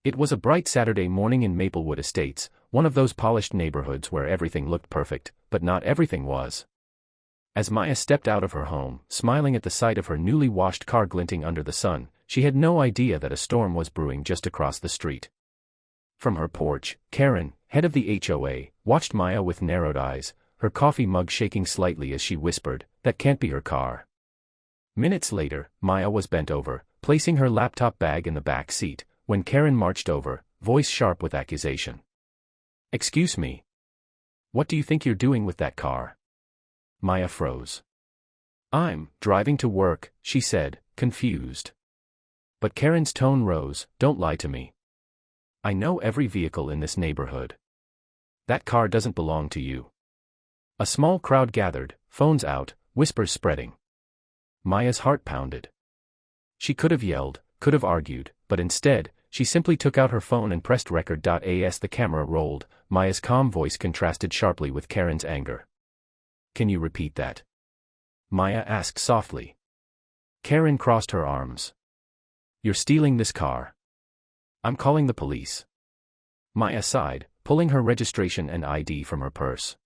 It was a bright Saturday morning in Maplewood Estates, one of those polished neighborhoods where everything looked perfect, but not everything was. As Maya stepped out of her home, smiling at the sight of her newly washed car glinting under the sun, she had no idea that a storm was brewing just across the street. From her porch, Karen, head of the HOA, watched Maya with narrowed eyes, her coffee mug shaking slightly as she whispered, "That can't be her car." Minutes later, Maya was bent over, placing her laptop bag in the back seat, when Karen marched over, voice sharp with accusation. "Excuse me. What do you think you're doing with that car?" Maya froze. "I'm driving to work," she said, confused. But Karen's tone rose, "Don't lie to me. I know every vehicle in this neighborhood. That car doesn't belong to you." A small crowd gathered, phones out, whispers spreading. Maya's heart pounded. She could have yelled, could have argued, but instead, she simply took out her phone and pressed record. As the camera rolled, Maya's calm voice contrasted sharply with Karen's anger. "Can you repeat that?" Maya asked softly. Karen crossed her arms. "You're stealing this car. I'm calling the police." Maya sighed, pulling her registration and ID from her purse.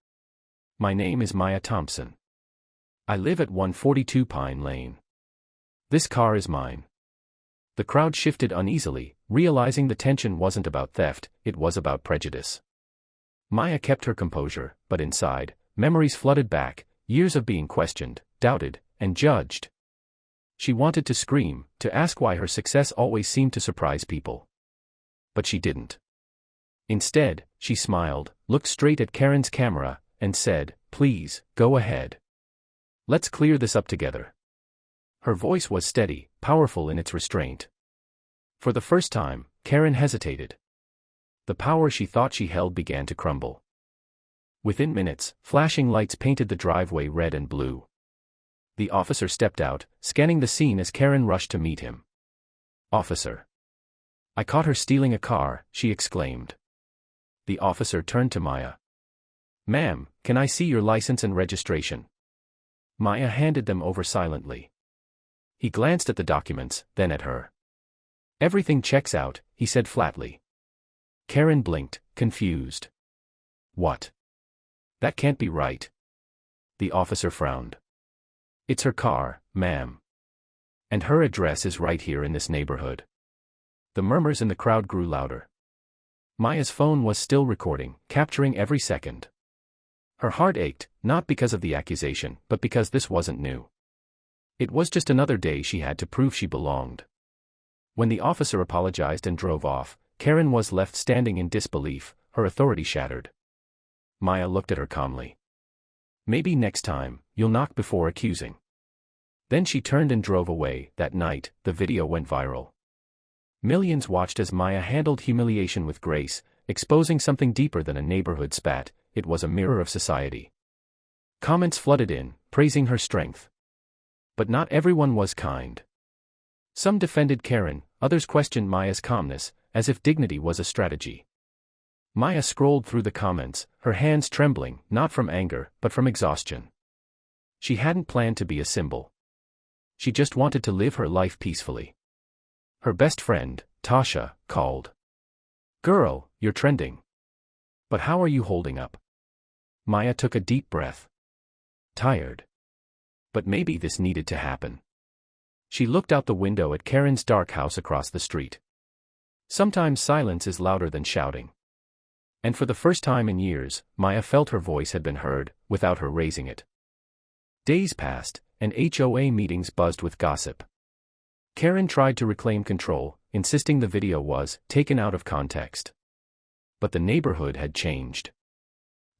"My name is Maya Thompson. I live at 142 Pine Lane. This car is mine." The crowd shifted uneasily, realizing the tension wasn't about theft, it was about prejudice. Maya kept her composure, but inside, memories flooded back, years of being questioned, doubted, and judged. She wanted to scream, to ask why her success always seemed to surprise people. But she didn't. Instead, she smiled, looked straight at Karen's camera, and said, "Please, go ahead. Let's clear this up together." Her voice was steady, powerful in its restraint. For the first time, Karen hesitated. The power she thought she held began to crumble. Within minutes, flashing lights painted the driveway red and blue. The officer stepped out, scanning the scene as Karen rushed to meet him. "Officer. I caught her stealing a car," she exclaimed. The officer turned to Maya. "Ma'am, can I see your license and registration?" Maya handed them over silently. He glanced at the documents, then at her. "Everything checks out," he said flatly. Karen blinked, confused. "What? That can't be right." The officer frowned. "It's her car, ma'am. And her address is right here in this neighborhood." The murmurs in the crowd grew louder. Maya's phone was still recording, capturing every second. Her heart ached, not because of the accusation, but because this wasn't new. It was just another day she had to prove she belonged. When the officer apologized and drove off, Karen was left standing in disbelief, her authority shattered. Maya looked at her calmly. "Maybe next time, you'll knock before accusing." Then she turned and drove away. That night, the video went viral. Millions watched as Maya handled humiliation with grace, exposing something deeper than a neighborhood spat. It was a mirror of society. Comments flooded in, praising her strength. But not everyone was kind. Some defended Karen, others questioned Maya's calmness, as if dignity was a strategy. Maya scrolled through the comments, her hands trembling, not from anger, but from exhaustion. She hadn't planned to be a symbol. She just wanted to live her life peacefully. Her best friend, Tasha, called. "Girl, you're trending. But how are you holding up?" Maya took a deep breath. Tired. But maybe this needed to happen. She looked out the window at Karen's dark house across the street. Sometimes silence is louder than shouting. And for the first time in years, Maya felt her voice had been heard, without her raising it. Days passed, and HOA meetings buzzed with gossip. Karen tried to reclaim control, insisting the video was taken out of context. But the neighborhood had changed.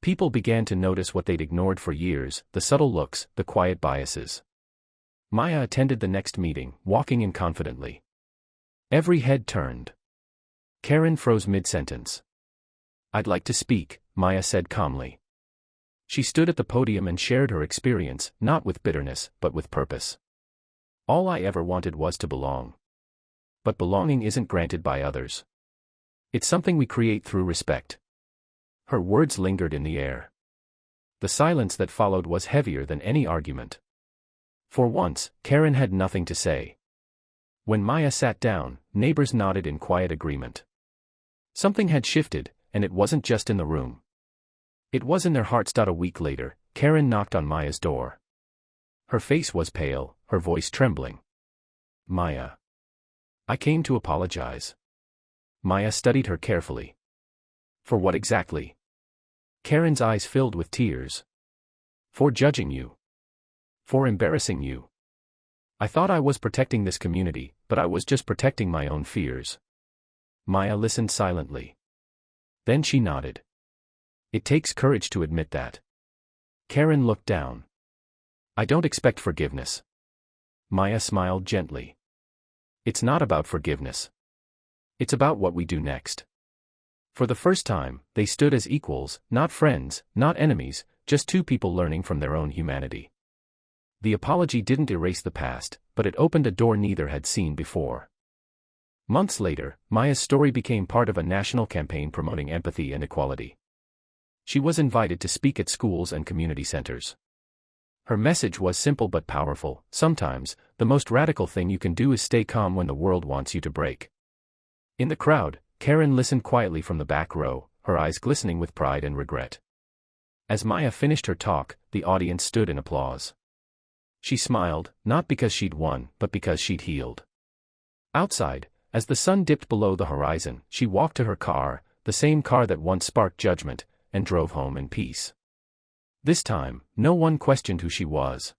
People began to notice what they'd ignored for years, the subtle looks, the quiet biases. Maya attended the next meeting, walking in confidently. Every head turned. Karen froze mid-sentence. "I'd like to speak," Maya said calmly. She stood at the podium and shared her experience, not with bitterness, but with purpose. "All I ever wanted was to belong. But belonging isn't granted by others. It's something we create through respect." Her words lingered in the air. The silence that followed was heavier than any argument. For once, Karen had nothing to say. When Maya sat down, neighbors nodded in quiet agreement. Something had shifted, and it wasn't just in the room. It was in their hearts. A week later, Karen knocked on Maya's door. Her face was pale, her voice trembling. Maya. I came to apologize. Maya studied her carefully. For what exactly? Karen's eyes filled with tears. For judging you. For embarrassing you. I thought I was protecting this community, but I was just protecting my own fears. Maya listened silently. Then she nodded. It takes courage to admit that. Karen looked down. I don't expect forgiveness. Maya smiled gently. It's not about forgiveness. It's about what we do next. For the first time, they stood as equals, not friends, not enemies, just two people learning from their own humanity. The apology didn't erase the past, but it opened a door neither had seen before. Months later, Maya's story became part of a national campaign promoting empathy and equality. She was invited to speak at schools and community centers. Her message was simple but powerful. Sometimes, the most radical thing you can do is stay calm when the world wants you to break. In the crowd, Karen listened quietly from the back row, her eyes glistening with pride and regret. As Maya finished her talk, the audience stood in applause. She smiled, not because she'd won, but because she'd healed. Outside, as the sun dipped below the horizon, she walked to her car, the same car that once sparked judgment, and drove home in peace. This time, no one questioned who she was.